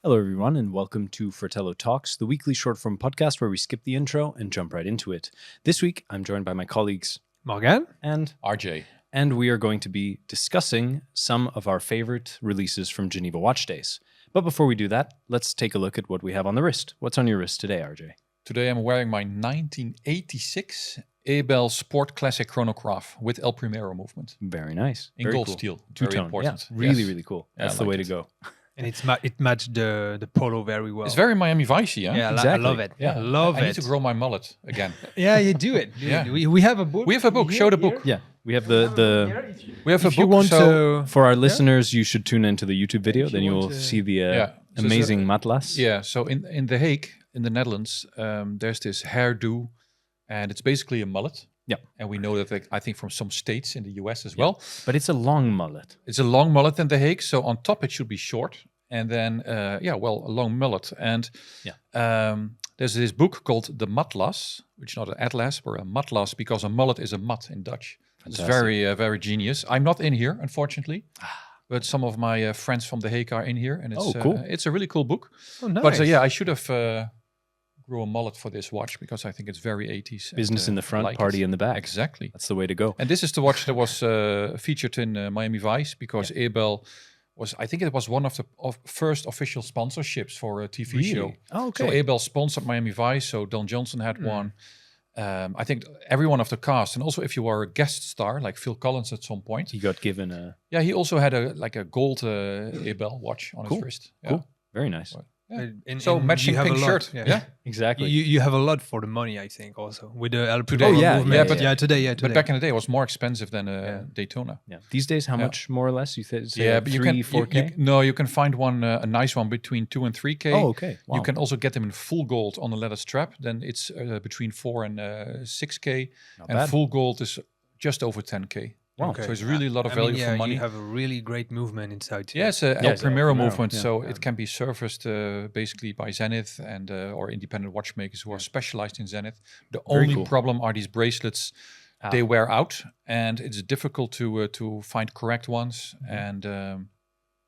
Hello, everyone, and welcome to Fratello Talks, the weekly short-form podcast where we skip the intro and jump right into it. This week, I'm joined by my colleagues Morgan and RJ. And we are going to be discussing some of our favorite releases from Geneva Watch Days. But before we do that, let's take a look at what we have on the wrist. What's on your wrist today, RJ? Today I'm wearing my 1986 Abel Sport Classic chronograph with El Primero movement. Very nice. In Very gold cool. steel. Two-tone. Very important. Yeah, really, Yes. really cool. Yeah, That's I the way like to go. and it matched the polo very well. It's very Miami Vice-y, huh? yeah, exactly. I love it. Yeah. Love I it. need to grow my mullet again. Yeah, you do it. Yeah. We have a book. We have a book. Here, Show the here. book. Yeah, we have the We have a If you book. want so to, for our listeners, you should tune into the YouTube video. If Then you you will want to- see the Yeah. So amazing matlas. yeah, so in The Hague, in the Netherlands, there's this hairdo, and it's basically a mullet. Yeah. And we know that, I think, from some states in the US as well. But it's a long mullet. It's a long mullet in The Hague, so on top it should be short, and then a long mullet. And there's this book called The Matlas, which is not an atlas, but a matlas, because a mullet is a mat in Dutch. It's very, very genius. I'm not in here, unfortunately, but some of my friends from The Hague are in here, and it's cool. It's a really cool book. Oh, nice. But I should have grew a mullet for this watch because I think it's very 80s. Business in the front, I like party it. in the back. Exactly. That's the way to go. And this is the watch that was featured in Miami Vice because Abel was, I think it was one of the first official sponsorships for a TV show. Oh, So Abel sponsored Miami Vice, so Don Johnson had one. I think everyone of the cast, and also if you were a guest star, like Phil Collins at some point. He got given a... Yeah, he also had a gold Abel watch on his wrist. Yeah. Cool. Very nice. And So matching you have pink a lot, shirt. Yeah. Exactly. You have a lot for the money, I think, also with the El Today. Primero Oh, yeah, movement. yeah, today. But back in the day, it was more expensive than Daytona. Yeah. These days, how much more or less? You say Yeah, like but 3, 4K? you can find one a nice one between 2 and 3K. Oh, okay. Wow. You can also get them in full gold on a leather strap. Then it's between 4 and 6K, Not and bad. full gold is just over 10K. Wow. Okay. So it's really a lot of I mean, value for money. You have a really great movement inside. Too. Yeah, it's a Yeah, El it's El Primero Primero, movement, yeah. so it can be serviced basically by Zenith and or independent watchmakers who are specialized in Zenith. The Very only cool. problem are these bracelets; they wear out, and it's difficult to find correct ones. And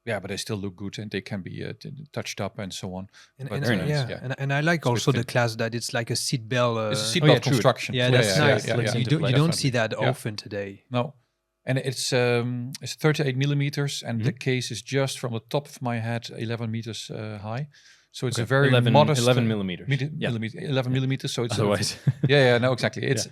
but they still look good, and they can be touched up and so on. But, very nice. And I like with also the fin- class that it's like a seat belt. It's a yeah, seatbelt true. construction. Yeah, that's nice. yeah, yeah. You don't Definitely. see that Yeah. often today. No, and it's 38 millimeters, and the case is just from the top of my head 11 meters high. So it's a very 11, modest 11 millimeters. Yeah. 11 millimeters. So it's Otherwise, no, exactly. It's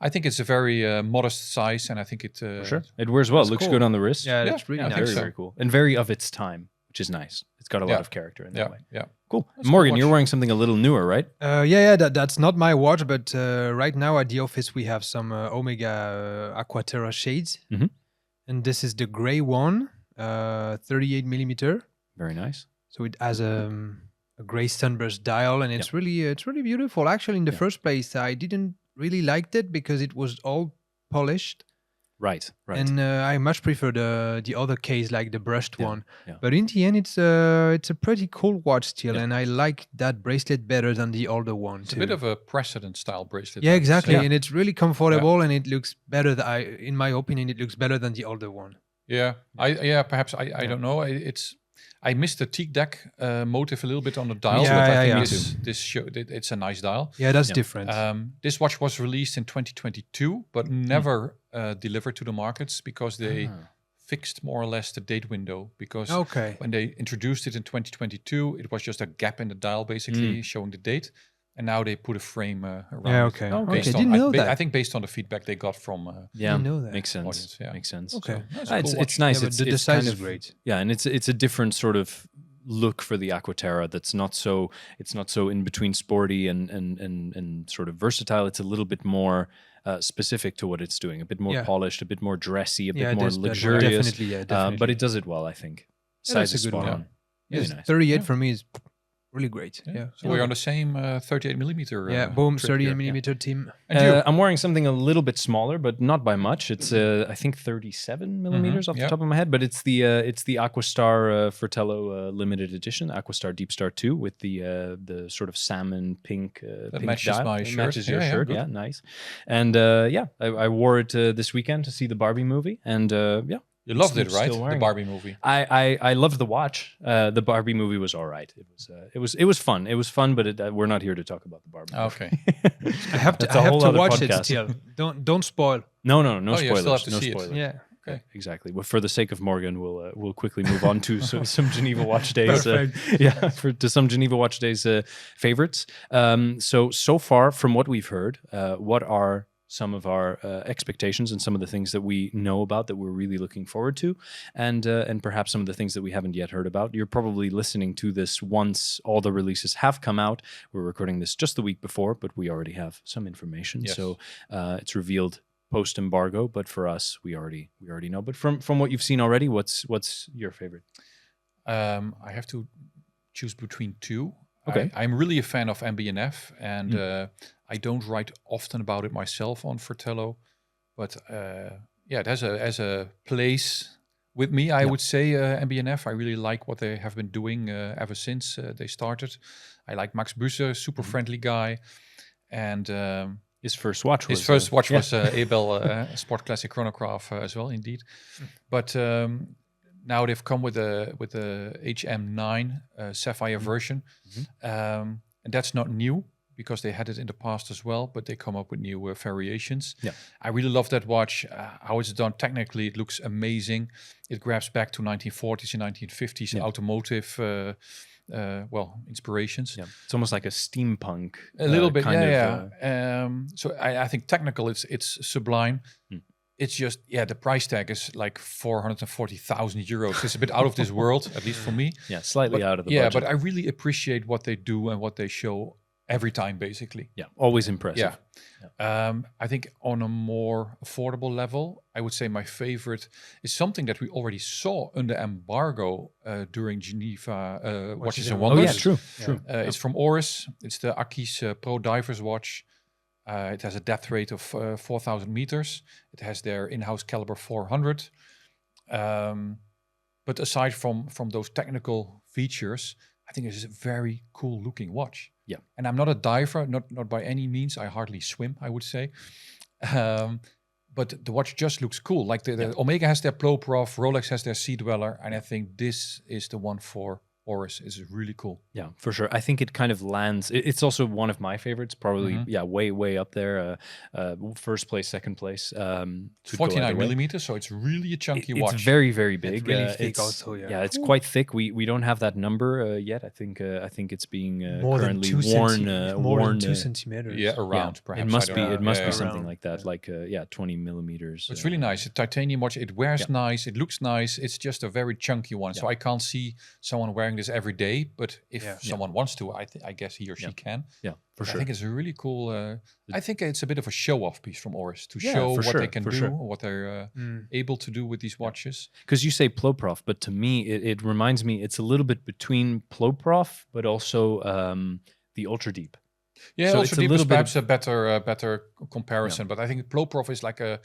I think it's a very modest size, and I think it for sure. It wears well. It looks cool. good on the wrist. Yeah, that's really I nice. think Very, so. very cool. And very of its time, which is nice. It's got a lot Yeah. of character in that Yeah, way. yeah. Cool. That's a Morgan, good you're watch. wearing something a little newer, right? That's not my watch, but right now at the office we have some Omega Aqua Terra shades, Mhm. and this is the gray one, 38 millimeter. Very nice. So it has a gray sunburst dial, and it's really beautiful. Actually, in the first place, I didn't really liked it because it was all polished, Right, right. and I much prefer the other case, like the brushed one. yeah. But in the end, it's a pretty cool watch still, and I like that bracelet better than the older one It's a too. bit of a precedent style bracelet. Yeah, I would say. exactly, and it's really comfortable, and it looks better. In my opinion, it looks better than the older one. Yeah, perhaps I don't know. I missed the teak deck motif a little bit on the dial, Yeah, but I yeah, think yeah. this show it's a nice dial. Yeah, that's different. This watch was released in 2022, but never delivered to the markets because they fixed more or less the date window. Because Okay. when they introduced it in 2022, it was just a gap in the dial, basically showing the date. And now they put a frame around Yeah, it. okay. Okay. Based Didn't on, know that. I think based on the feedback they got from Yeah, didn't know that. makes sense. audience, yeah. Makes sense. Okay. that's a cool It's watch. nice. Yeah, it's but the it's size kind is of great. Yeah, and it's a different sort of look for the Aqua Terra that's not so in between sporty and sort of versatile. It's a little bit more specific to what it's doing, a bit more Yeah. polished, a bit more dressy, a bit more that's luxurious. Definitely, definitely. But it does it well, I think. Yeah, Size that's is a good spot one. on. Really Yes, nice. 38 for me is really great. Yeah. So we're on the same 38 millimeter. Boom, trip 38 here, yeah. millimeter team. And you? I'm wearing something a little bit smaller, but not by much. It's I think 37 millimeters off the yeah. top of my head, but it's the Aquastar Fratello limited edition, Aquastar Deep Star 2 with the sort of salmon pink. Pink matches dial. my It shirt. matches your Yeah, yeah, shirt. good. Yeah, nice. And I wore it this weekend to see the Barbie movie, and You loved it, Still right? wearing The it. Barbie movie. I loved the watch. The Barbie movie was all right. It was fun. It was fun, but we're not here to talk about the Barbie. Okay. I have to, That's a whole other watch podcast. it still. Don't spoil. No Oh, you spoilers. still have to no see it. spoilers. Yeah. Okay. Exactly. Well, for the sake of Morgan, we'll quickly move on to some Geneva Watch Days. Perfect. To some Geneva Watch Days favorites. So far, from what we've heard, what are some of our expectations and some of the things that we know about that we're really looking forward to, and perhaps some of the things that we haven't yet heard about. You're probably listening to this once all the releases have come out. We're recording this just the week before, but we already have some information. Yes. So it's revealed post-embargo, but for us, we already know. But from what you've seen already, what's your favorite? I have to choose between two. Okay. I'm really a fan of MB&F, and I don't write often about it myself on Fratello, but it has a place with me. I would say MB&F. I really like what they have been doing ever since they started. I like Max Busse, super friendly guy, and His first watch was was Abel Sport Classic Chronograph as well, indeed. But now they've come with the HM9 Sapphire version, and that's not new because they had it in the past as well. But they come up with new variations. Yeah, I really love that watch. How it's done technically, it looks amazing. It grabs back to 1940s and 1950s automotive. Inspirations. Yeah, it's almost like a steampunk. A little bit, kind yeah. So I think technical, it's sublime. It's just, the price tag is like 440,000 euros. It's a bit out of this world, at least for me. Yeah, slightly out of the budget. budget. But I really appreciate what they do and what they show every time, basically. Yeah, always impressive. Yeah. I think on a more affordable level, I would say my favorite is something that we already saw under embargo during Geneva Watches and Wonders. Oh yeah, true. It's from Oris. It's the Aquis Pro Divers Watch. It has a depth rate of 4,000 meters. It has their in-house caliber 400. But aside from those technical features, I think it's a very cool looking watch. Yeah. And I'm not a diver, not by any means. I hardly swim, I would say. But the watch just looks cool. Like the Omega has their Ploprof, Rolex has their Sea Dweller, and I think this is the one for Oris. Is really cool. Yeah, for sure. I think it kind of lands. It's also one of my favorites. Probably, way up there. First place, second place. 49 millimeters, so it's really a chunky watch. It's very, very big. It's really thick also. Yeah, it's quite thick. We don't have that number yet. I think it's being more currently than 2 worn. more than 2 centimeters. Yeah, around perhaps. It must be something around. like that. 20 millimeters. It's really nice. A titanium watch. It wears nice. It looks nice. It's just a very chunky one. So I can't see someone wearing this every day. But if someone wants to, I guess he or she can. Yeah, for sure. I think it's a really cool. I think it's a bit of a show-off piece from Oris to show what they can do, what they're able to do with these watches. Because you say Ploprof, but to me, it reminds me, it's a little bit between Ploprof, but also the Ultra Deep. Yeah, so Ultra Deep is perhaps a better comparison. But I think Ploprof is like a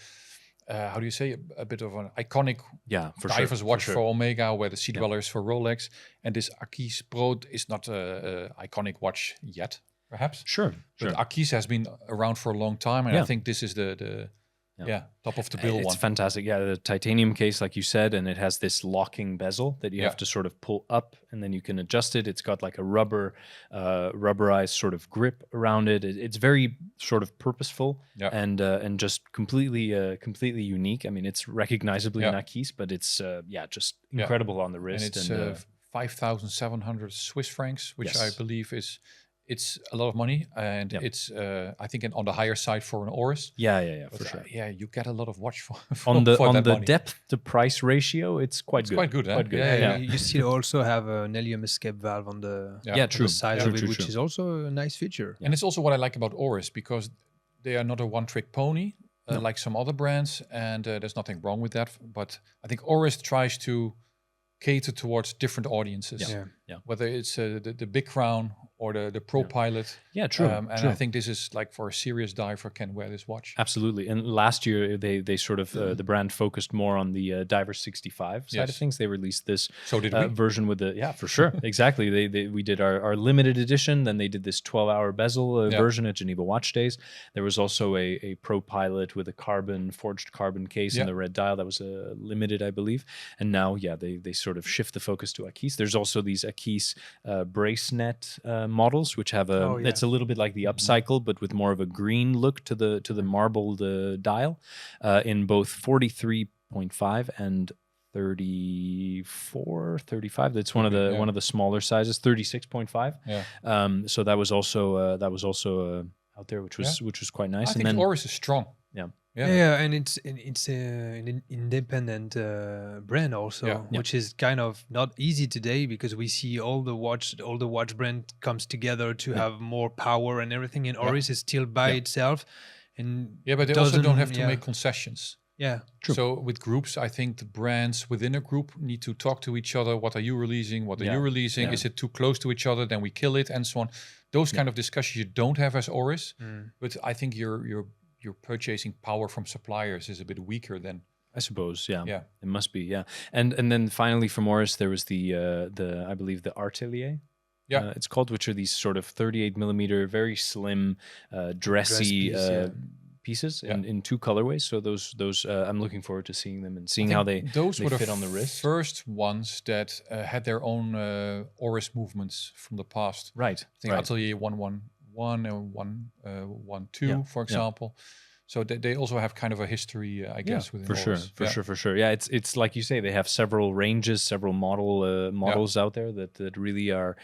how do you say, a bit of an iconic diver's watch for Omega, where the Sea Dweller is for Rolex, and this Aquis Pro is not a iconic watch yet, perhaps. Sure. But Aquis has been around for a long time, and I think this is the top of the bill one. It's fantastic. Yeah, the titanium case, like you said, and it has this locking bezel that you have to sort of pull up, and then you can adjust it. It's got like a rubberized sort of grip around it. It's very sort of purposeful and just completely unique. I mean, it's recognizably an Aquis, but it's just incredible on the wrist. And it's 5,700 Swiss francs, which I believe it's a lot of money, and it's I think on the higher side for an Oris. Yeah, but for sure. You get a lot of watch for on the money. depth to price ratio. It's quite good. Quite good. Quite good. Yeah. You still also have an helium escape valve on the true. the side of it, which is also a nice feature. And it's also what I like about Oris, because they are not a one-trick pony like some other brands, and there's nothing wrong with that. But I think Oris tries to cater towards different audiences. Yeah. Whether it's the big crown or the Pro Pilot. Yeah, true. And true. I think this is like for a serious diver can wear this watch. Absolutely. And last year they sort of the brand focused more on the Diver 65 side of things. They released this So did we. version with the for sure. Exactly. We did our limited edition. Then they did this 12-hour bezel version at Geneva Watch Days. There was also a Pro Pilot with a forged carbon case and the red dial. That was a limited, I believe. And now, they sort of shift the focus to Aquis. There's also these Aquis brace net models, which have it's a little bit like the upcycle, but with more of a green look to the marbled dial, in both 43.5 and 34, 35. That's one of the smaller sizes. 36.5. Yeah. So that was also out there, which was quite nice. I think Oris is strong. Yeah, and it's an independent brand also, which is kind of not easy today because we see all the watch brand comes together to have more power and everything, and Oris is still by itself, and but they also don't have to make concessions. Yeah, true. So with groups, I think the brands within a group need to talk to each other. What are you releasing? What are you releasing? Is it too close to each other? Then we kill it, and so on. Those kind of discussions you don't have as Oris, but I think your purchasing power from suppliers is a bit weaker than, I suppose. Yeah, it must be. Yeah, and then finally from Oris there was the I believe the Artelier. Yeah, it's called, which are these sort of 38 millimeter, very slim, dressy pieces in two colorways. So those I'm looking forward to seeing them and seeing how they fit on the wrist. First ones that had their own Oris movements from the past. Right. I think Atelier 111 and 112, for example. So they also have kind of a history, I guess, within Oris. For sure. Yeah, it's like you say, they have several ranges, several models out there that really are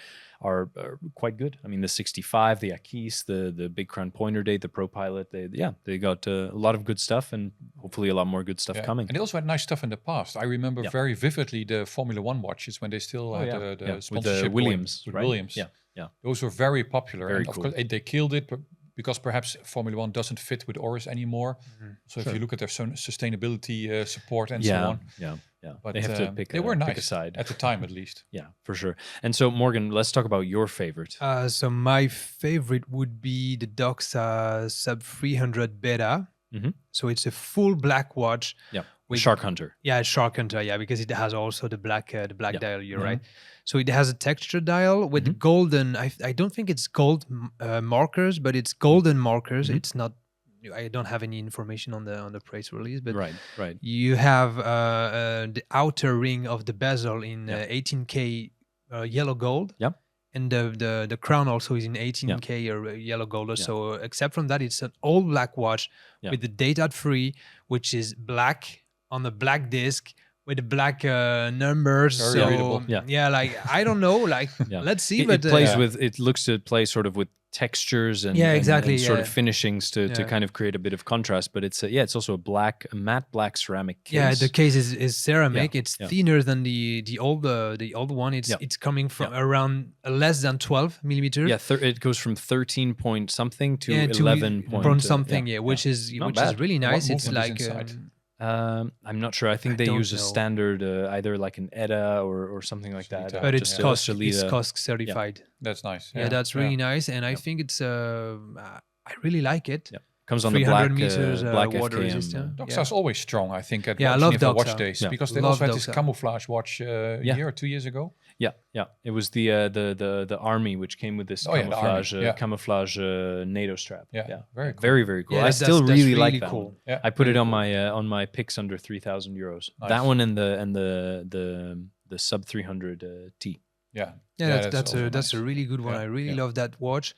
quite good. I mean, the 65, the Aquis, the Big Crown Pointer Date, the Pro Pilot, they got a lot of good stuff, and hopefully a lot more good stuff coming. And they also had nice stuff in the past. I remember very vividly the Formula One watches when they still had the sponsorship with the Williams. With Williams. Yeah. Those were very popular. Very and cool. Of course, they killed it, but because perhaps Formula One doesn't fit with Oris anymore. So if you look at their sustainability support and so on. Yeah, but they have to pick. They were nice a side at the time, at least. Yeah, for sure. And so, Morgan, let's talk about your favorite. So my favorite would be the Doxa Sub 300 Beta. So it's a full black watch. Yeah, with Shark Hunter. Yeah, Shark Hunter. Yeah, because it has also the black dial. You're right. So it has a texture dial with golden. I don't think it's gold markers, but it's golden markers. It's not. I don't have any information on the press release, but right. You have the outer ring of the bezel in 18K yellow gold. Yep. And the crown also is in 18K or yellow gold. So except from that, it's an all black watch with the date at 3, which is black on the black disc with the black numbers. Very readable. Like I don't know, let's see. It plays with. It looks to play sort of with textures and and sort of finishings to kind of create a bit of contrast. But it's also a matte black ceramic case. Yeah, the case is ceramic. It's thinner than the old one. It's coming from around less than 12 millimeters. Yeah, it goes from 13 point something to 11 point something. Which is really nice. It's like. I'm not sure. I think they use a standard, either like an ETA or something like that. But it's COSC certified. That's nice. Yeah, that's really nice, and I think it's. I really like it. Yeah. Comes on the black meters, black water FKM. resistant. Doxa is always strong, I think, at I love Geneva Doxa. Watch Days because they also had this camouflage watch a year or 2 years ago. Yeah. It was the army which came with this camouflage NATO strap. Yeah, very cool. Very, very cool. Yeah, I still really like that cool. one. Yeah, I put it on my picks under 3,000 euros. Nice. That one and the sub 300 T. Yeah, that's a really good one. I really love that watch.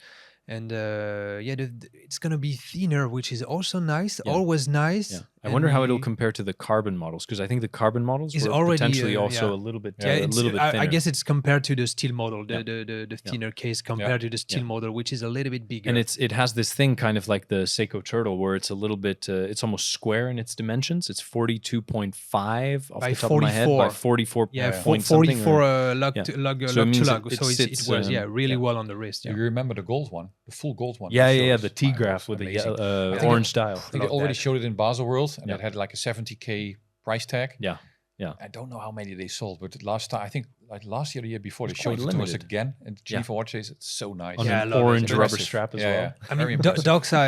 And it's gonna be thinner, which is also nice. Always nice. Yeah. I wonder how it'll compare to the carbon models, because I think the carbon models is were already potentially also a little bit thinner. I guess it's compared to the steel model, the thinner case compared to the steel model, which is a little bit bigger. And it has this thing kind of like the Seiko Turtle, where it's a little bit it's almost square in its dimensions. It's 42.5 off the top of my head by 44. Yeah, point 44 lug to lug. So it was really well on the wrist. You remember the gold one, the full gold one? Yeah, the T-graph with the orange dial. I think they already showed it in Basel World, and that had like a 70K price tag. Yeah. Yeah. I don't know how many they sold, but last time, I think like last year, the year before, they It's showed quite it to us limited. again. And Geneva Watch Days, it's so nice. On Yeah, I an love it. orange rubber Impressive. strap as Yeah, well. yeah. I Very mean, impressive. Doxa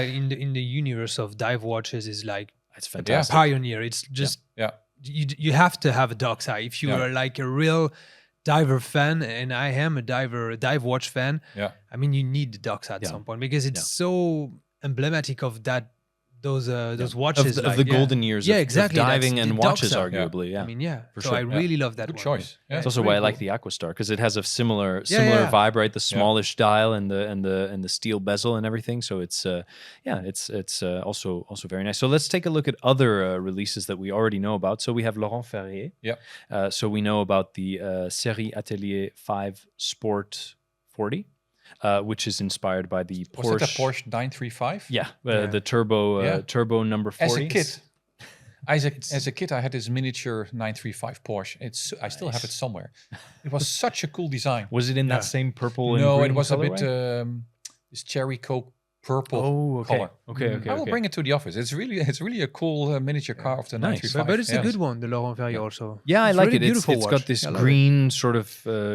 in the universe of dive watches is like It's a fantastic. pioneer. It's just Yeah. you have to have a Doxa if you Yeah. are like a real diver fan, and I am a dive watch fan. Yeah. I mean, you need the Doxa at Yeah. some point because it's Yeah. so emblematic of that those watches of like, the golden years yeah, of exactly, that's diving and the watches, Doxa. arguably. Yeah. I mean, yeah. For So sure. I really love that Good one. choice. Yeah. It's also really why I like cool. the Aquastar because it has a similar yeah. vibe, right? The smallish dial and the steel bezel and everything. So it's it's also very nice. So let's take a look at other releases that we already know about. So we have Laurent Ferrier. Yeah. So we know about the Série Atelier 5 Sport 40, which is inspired by the Porsche. Was that a Porsche 935? Yeah, Yeah. the turbo number 40. As a kid, I had this miniature 935 Porsche. I still have it somewhere. It was such a cool design. Was it in that same purple? No, and it green was colorway? a bit this cherry coke purple color. Okay. I will bring it to the office. It's really a cool miniature car of the Nice. 935. But it's a Yes. good one, the Laurent Ferrier also. Yeah, I It's like really it. Beautiful It's watch. got this I love it. green sort of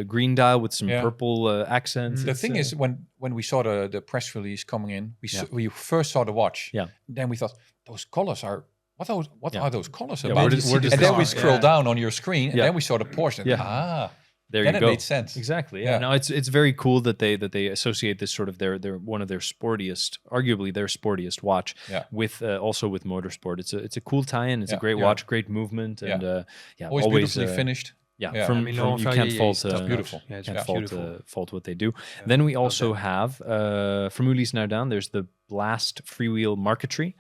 green dial with some Yeah. purple accents. The It's, thing is, when we saw the press release coming in, Yeah. we first saw the watch. Yeah. Then we thought those colors are what Yeah. are those colors Yeah, about? where does and this then we come? scroll down on your screen, and Yeah. then we saw the Porsche. And Yeah. There then you it go. made sense. Exactly. Yeah. Yeah. No, it's very cool that they associate this sort of their one of their sportiest, arguably their sportiest watch, Yeah. with also with motorsport. It's a cool tie-in. It's a Yeah. great Yeah. watch, great movement, and Always beautifully finished. Yeah, Yeah. from, I mean, from Laurent you Ferrier can't fault is top beautiful. Yeah, it's can't beautiful. fault what they do. Then we also that. have from Ulysse Nardin, there's the Blast freewheel marquetry,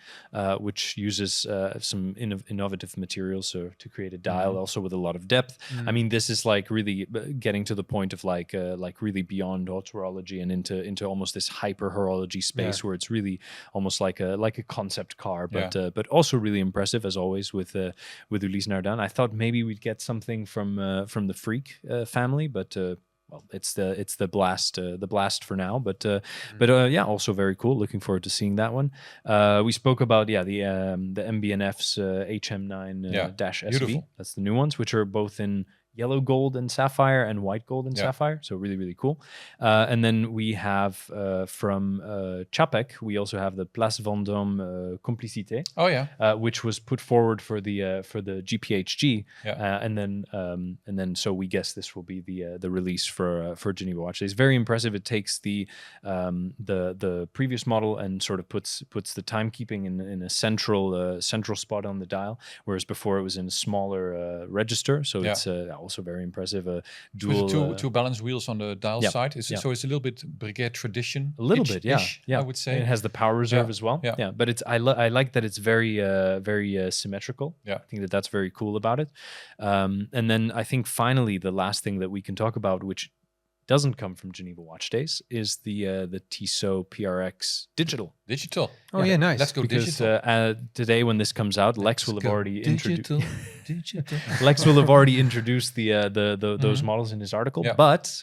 which uses some innovative materials to create a dial, also with a lot of depth. I mean, this is like really getting to the point of like really beyond haute horology and into almost this hyper horology space where it's really almost like a concept car, but also really impressive as always with Ulysse Nardin. I thought maybe we'd get something from the Freak family, but. Well, it's the blast for now, but yeah, also very cool. Looking forward to seeing that one. We spoke about the MB&F's HM9 dash SV. Beautiful. That's the new ones, which are both in yellow gold and sapphire and white gold and sapphire. So really cool. And then we have from Chapek, we also have the Place Vendôme Complicité. Oh yeah. Which was put forward for the GPHG, Yeah. and then so we guess this will be the release for Geneva Watch Days. Very impressive. It takes the previous model and sort of puts the timekeeping in a central spot on the dial, whereas before it was in a smaller register. So it's also very impressive. Dual two balance wheels on the dial side. So it's a little bit brigade tradition. A little bit, yeah. I would say. And it has the power reserve as well. Yeah. But it's I like that it's very symmetrical. Yeah. I think that's very cool about it. And then I think finally the last thing that we can talk about, which doesn't come from Geneva Watch Days, is the Tissot PRX Digital. Digital. Oh yeah, nice. Let's go Because digital. today when this comes out, Lex will have already introduced. Digital. Lex will have already introduced those models in his article, Yeah. but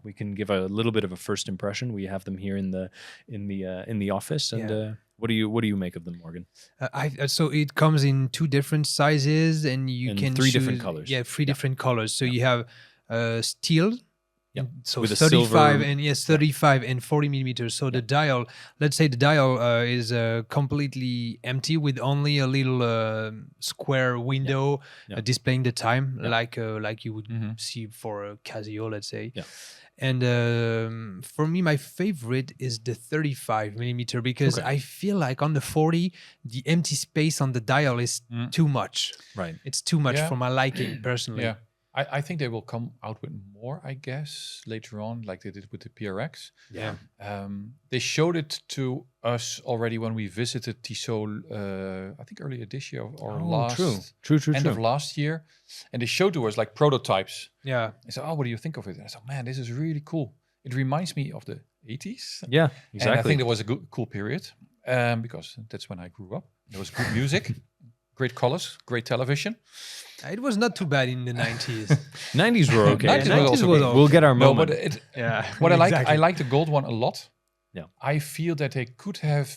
we can give a little bit of a first impression. We have them here in the office, and what do you make of them, Morgan? So it comes in two different sizes, and you And can three different choose- colors. Yeah, three different colors. So you have steel. Yeah. So With a 35 silver- 35 and 40 millimeters. So the dial, let's say the dial is completely empty with only a little square window displaying the time, like you would see for a Casio, let's say. Yeah. And for me, my favorite is the 35 millimeter because I feel like on the 40, the empty space on the dial is too much. Right. It's too much for my liking personally. Yeah. I think they will come out with more, I guess, later on, like they did with the PRX. Yeah. They showed it to us already when we visited Tissot, I think earlier this year or True. end of last year. And they showed to us like prototypes. Yeah. I said, what do you think of it? And I said, man, this is really cool. It reminds me of the 80s. Yeah, exactly. And I think it was a cool period because that's when I grew up. There was good music, great colors, great television. It was not too bad in the 90s. 90s were okay. 90s was also good. We'll get our No, moment. but what I like the gold one a lot. Yeah. I feel that they could have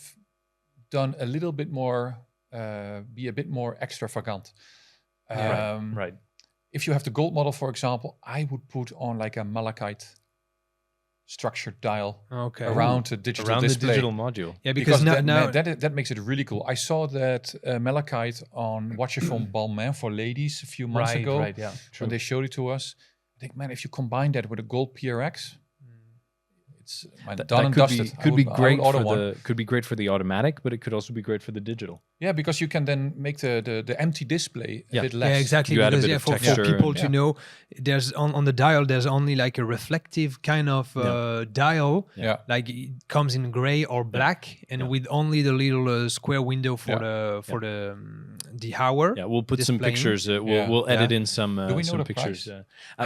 done a little bit more, be a bit more extravagant. Right. if you have the gold model, for example, I would put on like a malachite structured dial around the digital display. The digital module. Yeah, because now that makes it really cool. I saw that malachite on watches from Balmain for ladies a few months ago. Right, yeah. True. When they showed it to us. I think, man, if you combine that with a gold PRX, it's done and dusted. Could be great for the automatic, but it could also be great for the digital. Yeah, because you can then make the empty display a bit less. Yeah, exactly. You add a because bit of texture for people to know, there's on the dial there's only like a reflective kind of dial. Yeah. Like it comes in gray or black, and with only the little square window for the hour. Yeah, we'll put some pictures. We'll edit in some pictures.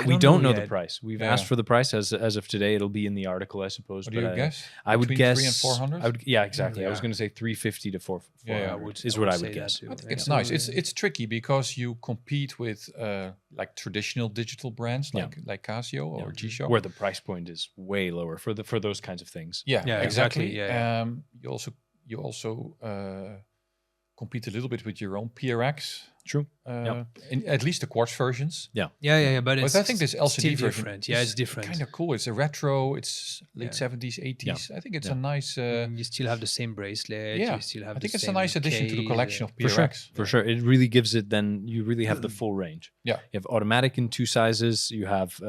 We don't know the price. We've asked for the price as of today. It'll be in the article, I suppose. What do you guess? I would guess 300 and 400. Yeah, exactly. I was going to say 350 to 400 is what I would guess. I think it's nice. It's tricky because you compete with like traditional digital brands like Casio or G-Shock, where the price point is way lower for those kinds of things. Yeah, exactly. Yeah. You also compete a little bit with your own PRX. True. In at least the quartz versions. Yeah. But I think this LCD version different. Yeah, it's different. Kind of cool. It's a retro. It's late 70s, 80s. I think it's a nice. You still have the same bracelet. Yeah. You still have. I think it's a nice addition to the collection of PRX. For sure. It really gives it. Then you really have the full range. Yeah. You have automatic in 2 sizes. You have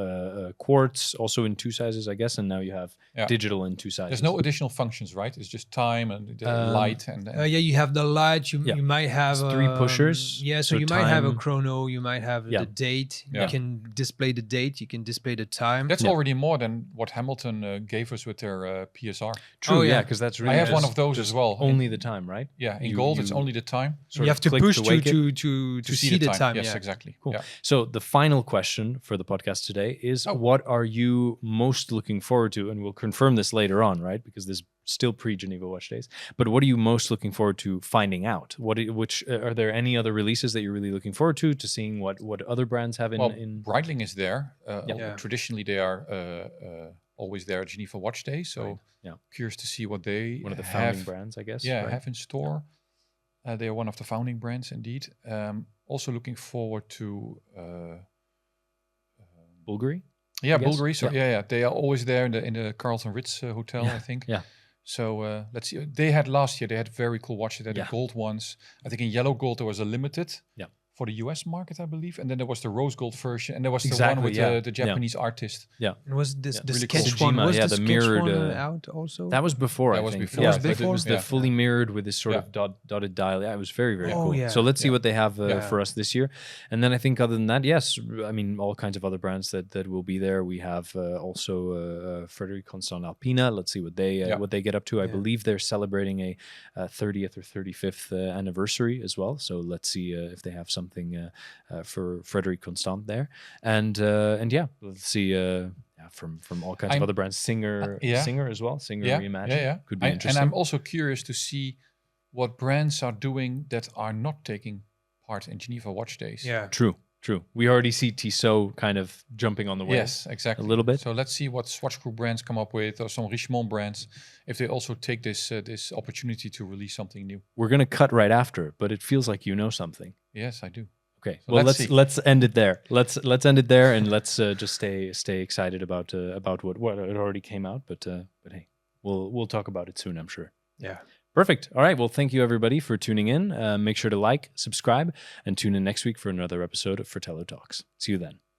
quartz also in 2 sizes, I guess, and now you have digital in 2 sizes. There's no additional functions, right? It's just time and light and. You have the light. You might have 3 pushers. So you might have a chrono, you might have the date. Yeah. You can display the date, you can display the time. That's already more than what Hamilton gave us with their PSR. True, because that's really. I have one of those as well. Only the time, right? Yeah, in gold, it's only the time. You have to push to see the time. Yes, exactly. Cool. Yeah. So the final question for the podcast today is: what are you most looking forward to? And we'll confirm this later on, right? Because this still pre-Geneva Watch Days. But what are you most looking forward to finding out? Which are there any other releases that you're really looking forward to seeing what other brands have in? Breitling is there. Traditionally, they are always there at Geneva Watch Days. So curious to see what they one of the founding brands, I guess. Yeah, have in store. They are one of the founding brands, indeed. Also looking forward to Bulgari. Yeah, Bulgari. So they are always there in the Carlton Ritz Hotel, I think. Yeah. So let's see. They had last year. They had very cool watches. They had the gold ones. I think in yellow gold there was a limited. Yeah. For the US market, I believe, and then there was the rose gold version, and there was the one with the Japanese artist. Yeah, and was this the really sketch cool. one? Was the mirrored one out also? That was before. That I was think. before. Yeah, it was the fully mirrored with this sort of dotted dial. Yeah, it was very cool. Yeah. So let's see what they have for us this year, and then I think other than that, yes, I mean all kinds of other brands that will be there. We have also Frederic Constant Alpina. Let's see what they get up to. I believe they're celebrating a 30th or 35th anniversary as well. So let's see if they have something. For Frederic Constant there, and let's see from all kinds of other brands. Singer as well. Singer Reimagined could be interesting. And I'm also curious to see what brands are doing that are not taking part in Geneva Watch Days. Yeah, true. We already see Tissot kind of jumping on the wave. Yes, exactly. A little bit. So let's see what Swatch Group brands come up with, or some Richemont brands, if they also take this opportunity to release something new. We're gonna cut right after, but it feels like you know something. Yes, I do. Okay, so well let's end it there. Let's end it there, and let's just stay excited about what it already came out. But hey, we'll talk about it soon, I'm sure. Yeah. Perfect. All right. Well, thank you everybody for tuning in. Make sure to like, subscribe, and tune in next week for another episode of Fratello Talks. See you then.